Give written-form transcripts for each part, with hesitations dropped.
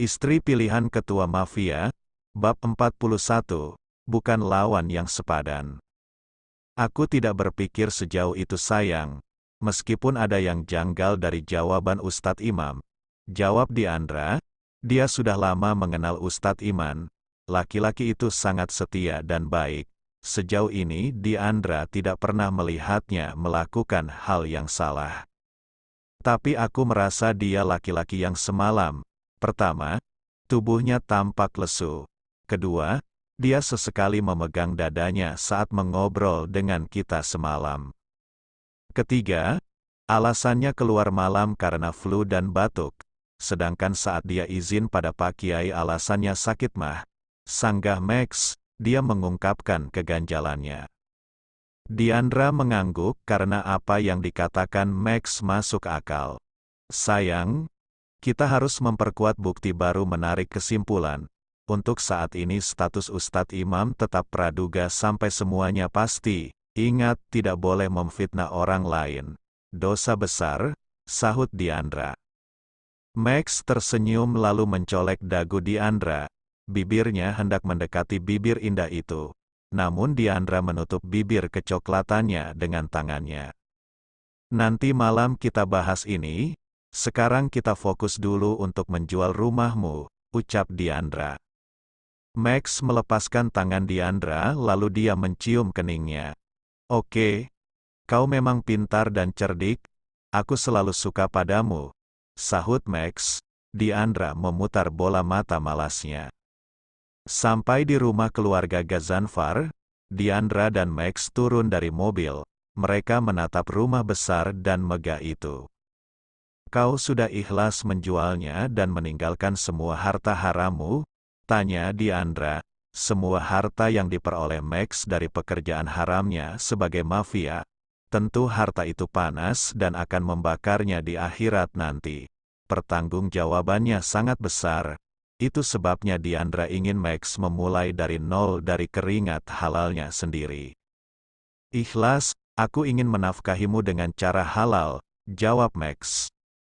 Istri pilihan ketua mafia, bab 41, bukan lawan yang sepadan. Aku tidak berpikir sejauh itu sayang, meskipun ada yang janggal dari jawaban Ustadz Imam. Jawab Diandra, dia sudah lama mengenal Ustadz Iman, laki-laki itu sangat setia dan baik. Sejauh ini Diandra tidak pernah melihatnya melakukan hal yang salah. Tapi aku merasa dia laki-laki yang semalam. Pertama, tubuhnya tampak lesu. Kedua, dia sesekali memegang dadanya saat mengobrol dengan kita semalam. Ketiga, alasannya keluar malam karena flu dan batuk. Sedangkan saat dia izin pada Pak Kiai alasannya sakit mah. Sanggah Max, dia mengungkapkan keganjalannya. Diandra mengangguk karena apa yang dikatakan Max masuk akal. Sayang, kita harus memperkuat bukti baru menarik kesimpulan. Untuk saat ini status Ustadz Imam tetap praduga sampai semuanya pasti. Ingat, tidak boleh memfitnah orang lain. Dosa besar, sahut Diandra. Max tersenyum lalu mencolek dagu Diandra. Bibirnya hendak mendekati bibir indah itu. Namun Diandra menutup bibir kecoklatannya dengan tangannya. Nanti malam kita bahas ini. Sekarang kita fokus dulu untuk menjual rumahmu, ucap Diandra. Max melepaskan tangan Diandra lalu dia mencium keningnya. Oke, kau memang pintar dan cerdik, aku selalu suka padamu, sahut Max. Diandra memutar bola mata malasnya. Sampai di rumah keluarga Ghazanfar, Diandra dan Max turun dari mobil. Mereka menatap rumah besar dan megah itu. Kau sudah ikhlas menjualnya dan meninggalkan semua harta harammu? Tanya Diandra. Semua harta yang diperoleh Max dari pekerjaan haramnya sebagai mafia. Tentu harta itu panas dan akan membakarnya di akhirat nanti. Pertanggungjawabannya sangat besar. Itu sebabnya Diandra ingin Max memulai dari nol dari keringat halalnya sendiri. Ikhlas, aku ingin menafkahimu dengan cara halal, jawab Max.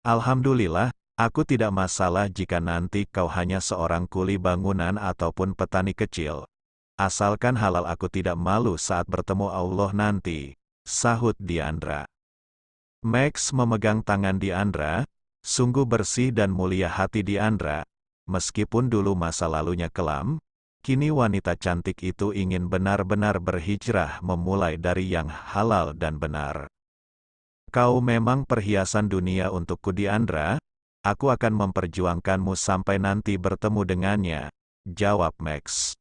Alhamdulillah, aku tidak masalah jika nanti kau hanya seorang kuli bangunan ataupun petani kecil. Asalkan halal aku tidak malu saat bertemu Allah nanti, sahut Diandra. Max memegang tangan Diandra, sungguh bersih dan mulia hati Diandra. Meskipun dulu masa lalunya kelam, kini wanita cantik itu ingin benar-benar berhijrah memulai dari yang halal dan benar. Kau memang perhiasan dunia untukku Diandra, aku akan memperjuangkanmu sampai nanti bertemu dengannya, jawab Max.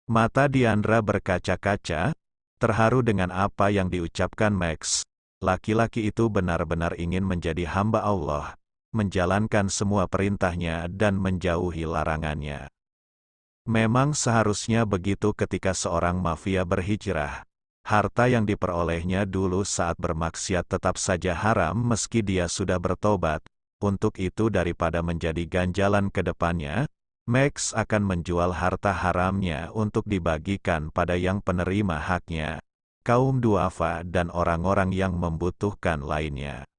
Mata Diandra berkaca-kaca, terharu dengan apa yang diucapkan Max. Laki-laki itu benar-benar ingin menjadi hamba Allah, menjalankan semua perintahnya dan menjauhi larangannya. Memang seharusnya begitu ketika seorang mafia berhijrah. Harta yang diperolehnya dulu saat bermaksiat tetap saja haram meski dia sudah bertobat. Untuk itu daripada menjadi ganjalan ke depannya, Max akan menjual harta haramnya untuk dibagikan pada yang penerima haknya, kaum duafa dan orang-orang yang membutuhkan lainnya.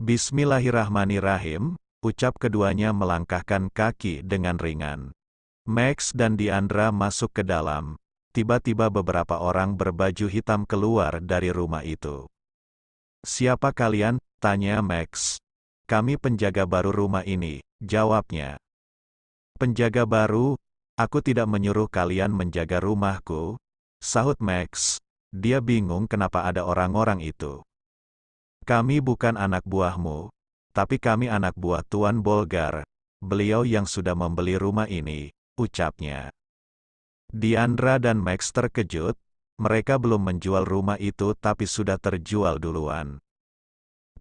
Bismillahirrahmanirrahim, ucap keduanya melangkahkan kaki dengan ringan. Max dan Diandra masuk ke dalam. Tiba-tiba beberapa orang berbaju hitam keluar dari rumah itu. Siapa kalian? Tanya Max. Kami penjaga baru rumah ini, jawabnya. Penjaga baru? Aku tidak menyuruh kalian menjaga rumahku, sahut Max. Dia bingung kenapa ada orang-orang itu. Kami bukan anak buahmu, tapi kami anak buah Tuan Bolgar, beliau yang sudah membeli rumah ini, ucapnya. Diandra dan Max terkejut, mereka belum menjual rumah itu tapi sudah terjual duluan.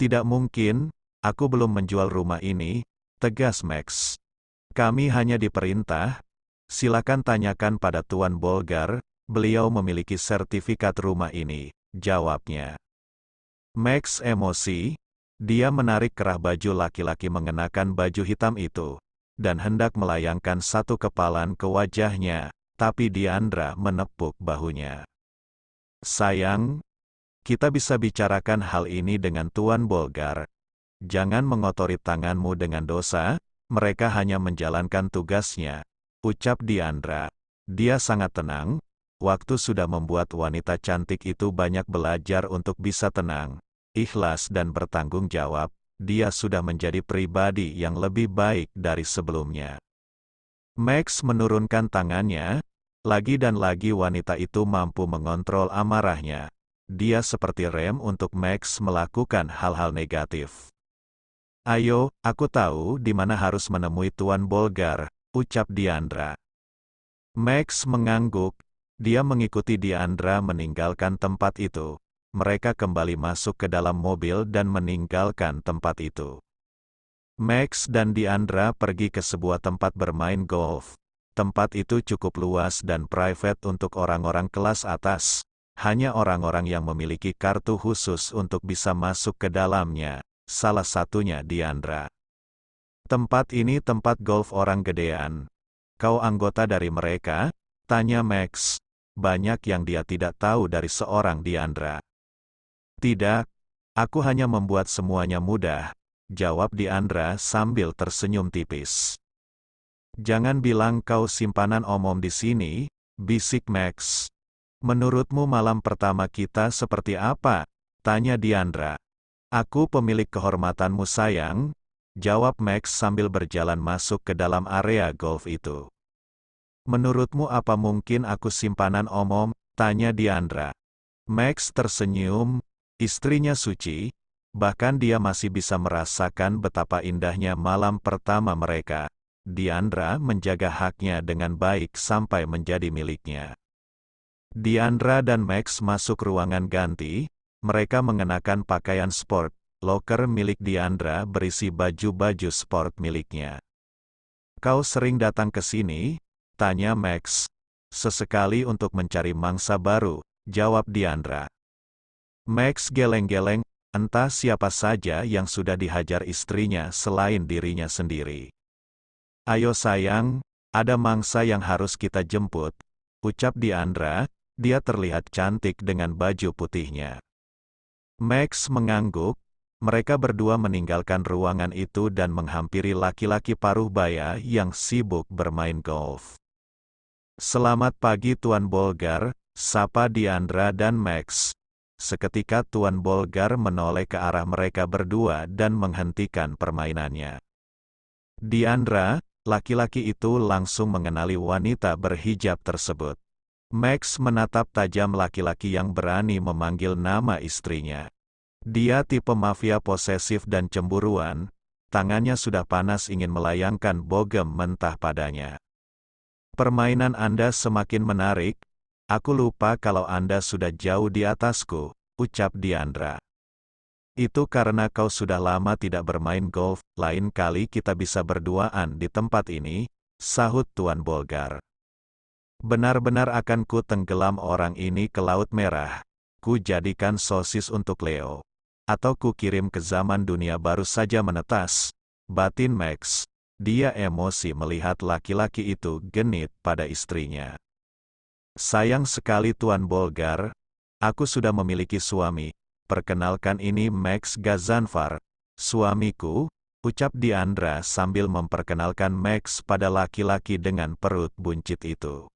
Tidak mungkin, aku belum menjual rumah ini, tegas Max. Kami hanya diperintah, silakan tanyakan pada Tuan Bolgar, beliau memiliki sertifikat rumah ini, jawabnya. Max emosi, dia menarik kerah baju laki-laki mengenakan baju hitam itu, dan hendak melayangkan satu kepalan ke wajahnya. Tapi Diandra menepuk bahunya. Sayang, kita bisa bicarakan hal ini dengan Tuan Bolgar. Jangan mengotori tanganmu dengan dosa, mereka hanya menjalankan tugasnya, ucap Diandra. Dia sangat tenang, waktu sudah membuat wanita cantik itu banyak belajar untuk bisa tenang, ikhlas dan bertanggung jawab. Dia sudah menjadi pribadi yang lebih baik dari sebelumnya. Max menurunkan tangannya, lagi dan lagi wanita itu mampu mengontrol amarahnya. Dia seperti rem untuk Max melakukan hal-hal negatif. Ayo, aku tahu di mana harus menemui Tuan Bolgar, ucap Diandra. Max mengangguk, dia mengikuti Diandra meninggalkan tempat itu. Mereka kembali masuk ke dalam mobil dan meninggalkan tempat itu. Max dan Diandra pergi ke sebuah tempat bermain golf. Tempat itu cukup luas dan private untuk orang-orang kelas atas. Hanya orang-orang yang memiliki kartu khusus untuk bisa masuk ke dalamnya, salah satunya Diandra. Tempat ini tempat golf orang gedean. Kau anggota dari mereka? Tanya Max. Banyak yang dia tidak tahu dari seorang Diandra. Tidak, aku hanya membuat semuanya mudah, jawab Diandra sambil tersenyum tipis. Jangan bilang kau simpanan omom di sini, bisik Max. Menurutmu malam pertama kita seperti apa? Tanya Diandra. Aku pemilik kehormatanmu sayang, jawab Max sambil berjalan masuk ke dalam area golf itu. Menurutmu apa mungkin aku simpanan omom? Tanya Diandra. Max tersenyum, istrinya suci, bahkan dia masih bisa merasakan betapa indahnya malam pertama mereka. Diandra menjaga haknya dengan baik sampai menjadi miliknya. Diandra dan Max masuk ruangan ganti, mereka mengenakan pakaian sport, loker milik Diandra berisi baju-baju sport miliknya. Kau sering datang ke sini? Tanya Max. Sesekali untuk mencari mangsa baru, jawab Diandra. Max geleng-geleng, entah siapa saja yang sudah dihajar istrinya selain dirinya sendiri. Ayo sayang, ada mangsa yang harus kita jemput, ucap Diandra, dia terlihat cantik dengan baju putihnya. Max mengangguk, mereka berdua meninggalkan ruangan itu dan menghampiri laki-laki paruh baya yang sibuk bermain golf. Selamat pagi Tuan Bolgar, sapa Diandra dan Max. Seketika Tuan Bolgar menoleh ke arah mereka berdua dan menghentikan permainannya. Diandra, laki-laki itu langsung mengenali wanita berhijab tersebut. Max menatap tajam laki-laki yang berani memanggil nama istrinya. Dia tipe mafia posesif dan cemburuan, tangannya sudah panas ingin melayangkan bogem mentah padanya. Permainan Anda semakin menarik, aku lupa kalau Anda sudah jauh di atasku, ucap Diandra. Itu karena kau sudah lama tidak bermain golf, lain kali kita bisa berduaan di tempat ini, sahut Tuan Bolgar. Benar-benar akan ku tenggelam orang ini ke Laut Merah, ku jadikan sosis untuk Leo. Atau ku kirim ke zaman dunia baru saja menetas, batin Max. Dia emosi melihat laki-laki itu genit pada istrinya. Sayang sekali Tuan Bolgar, aku sudah memiliki suami. Perkenalkan ini Max Gazanfar, suamiku, ucap Diandra sambil memperkenalkan Max pada laki-laki dengan perut buncit itu.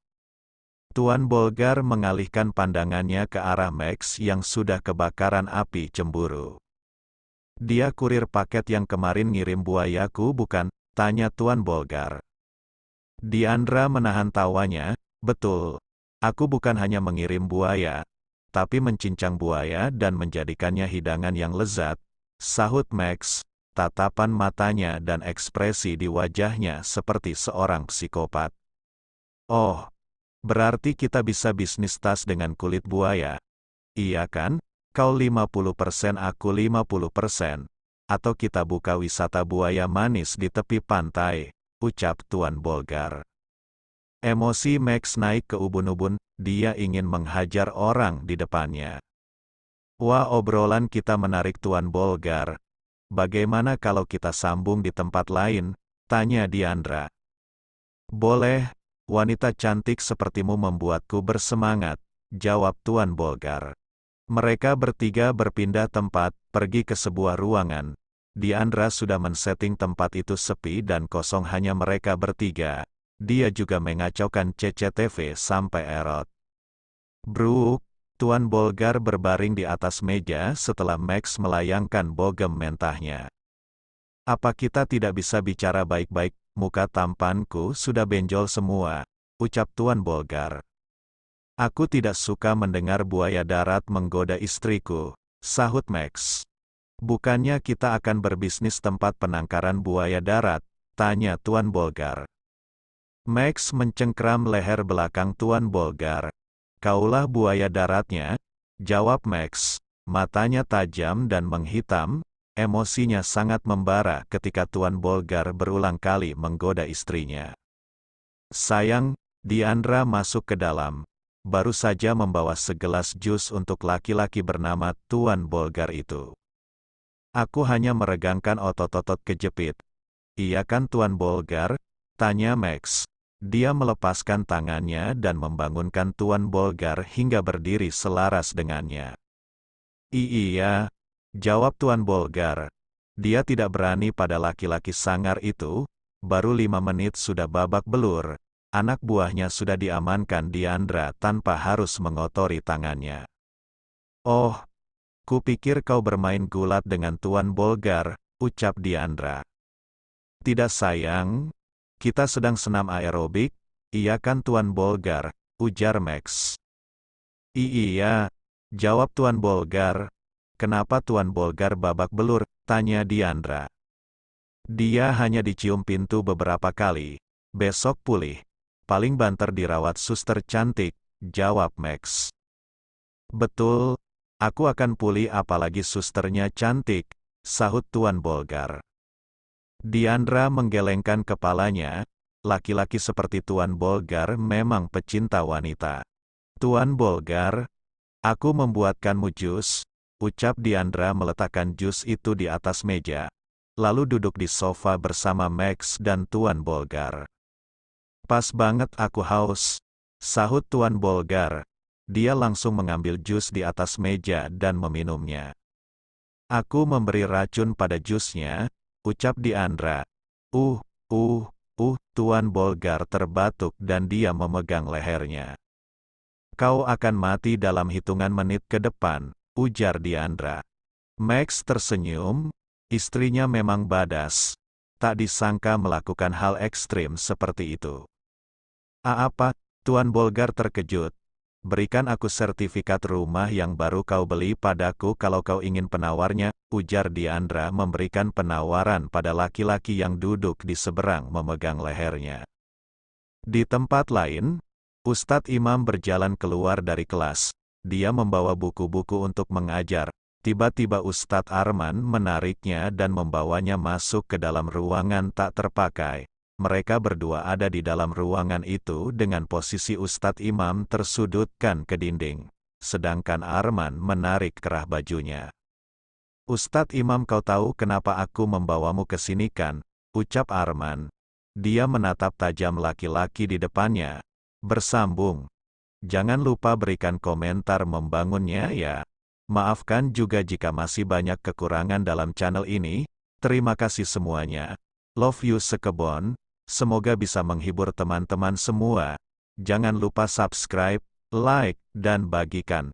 Tuan Bolgar mengalihkan pandangannya ke arah Max yang sudah kebakaran api cemburu. Dia kurir paket yang kemarin ngirim buayaku bukan? Tanya Tuan Bolgar. Diandra menahan tawanya, betul. Aku bukan hanya mengirim buaya, tapi mencincang buaya dan menjadikannya hidangan yang lezat, sahut Max, tatapan matanya dan ekspresi di wajahnya seperti seorang psikopat. Oh, berarti kita bisa bisnis tas dengan kulit buaya. Iya kan? Kau 50% aku 50%. Atau kita buka wisata buaya manis di tepi pantai, ucap Tuan Bolgar. Emosi Max naik ke ubun-ubun, dia ingin menghajar orang di depannya. Wah, obrolan kita menarik Tuan Bolgar. Bagaimana kalau kita sambung di tempat lain? Tanya Diandra. Boleh, wanita cantik sepertimu membuatku bersemangat, jawab Tuan Bolgar. Mereka bertiga berpindah tempat, pergi ke sebuah ruangan. Diandra sudah men-setting tempat itu sepi dan kosong hanya mereka bertiga. Dia juga mengacaukan CCTV sampai error. Bruk, Tuan Bolgar berbaring di atas meja setelah Max melayangkan bogem mentahnya. Apa kita tidak bisa bicara baik-baik, muka tampanku sudah benjol semua, ucap Tuan Bolgar. Aku tidak suka mendengar buaya darat menggoda istriku, sahut Max. Bukannya kita akan berbisnis tempat penangkaran buaya darat, tanya Tuan Bolgar. Max mencengkram leher belakang Tuan Bolgar. Kaulah buaya daratnya, jawab Max. Matanya tajam dan menghitam, emosinya sangat membara ketika Tuan Bolgar berulang kali menggoda istrinya. Sayang, Diandra masuk ke dalam. Baru saja membawa segelas jus untuk laki-laki bernama Tuan Bolgar itu. Aku hanya meregangkan otot-otot kejepit. Iya kan Tuan Bolgar? Tanya Max. Dia melepaskan tangannya dan membangunkan Tuan Bolgar hingga berdiri selaras dengannya. Iya, jawab Tuan Bolgar. Dia tidak berani pada laki-laki sangar itu, baru 5 menit sudah babak belur. Anak buahnya sudah diamankan Diandra tanpa harus mengotori tangannya. Oh, kupikir kau bermain gulat dengan Tuan Bolgar, ucap Diandra. Tidak sayang, kita sedang senam aerobik, iya kan Tuan Bolgar, ujar Max. Iya, jawab Tuan Bolgar. Kenapa Tuan Bolgar babak belur, tanya Diandra. Dia hanya dicium pintu beberapa kali, besok pulih. Paling banter dirawat suster cantik, jawab Max. Betul, aku akan pulih apalagi susternya cantik, sahut Tuan Bolgar. Diandra menggelengkan kepalanya, laki-laki seperti Tuan Bolgar memang pecinta wanita. Tuan Bolgar, aku membuatkanmu jus, ucap Diandra meletakkan jus itu di atas meja, lalu duduk di sofa bersama Max dan Tuan Bolgar. Pas banget aku haus, sahut Tuan Bolgar. Dia langsung mengambil jus di atas meja dan meminumnya. Aku memberi racun pada jusnya, ucap Diandra. Tuan Bolgar terbatuk dan dia memegang lehernya. Kau akan mati dalam hitungan menit ke depan, ujar Diandra. Max tersenyum, istrinya memang badas. Tak disangka melakukan hal ekstrim seperti itu. Apa? Tuan Bolgar terkejut. Berikan aku sertifikat rumah yang baru kau beli padaku kalau kau ingin penawarnya, ujar Diandra memberikan penawaran pada laki-laki yang duduk di seberang memegang lehernya. Di tempat lain, Ustadz Imam berjalan keluar dari kelas. Dia membawa buku-buku untuk mengajar. Tiba-tiba Ustadz Arman menariknya dan membawanya masuk ke dalam ruangan tak terpakai. Mereka berdua ada di dalam ruangan itu dengan posisi Ustadz Imam tersudutkan ke dinding. Sedangkan Arman menarik kerah bajunya. Ustadz Imam, kau tahu kenapa aku membawamu ke sini kan? Ucap Arman. Dia menatap tajam laki-laki di depannya. Bersambung. Jangan lupa berikan komentar membangunnya ya. Maafkan juga jika masih banyak kekurangan dalam channel ini. Terima kasih semuanya. Love you sekebon. Semoga bisa menghibur teman-teman semua. Jangan lupa subscribe, like, dan bagikan.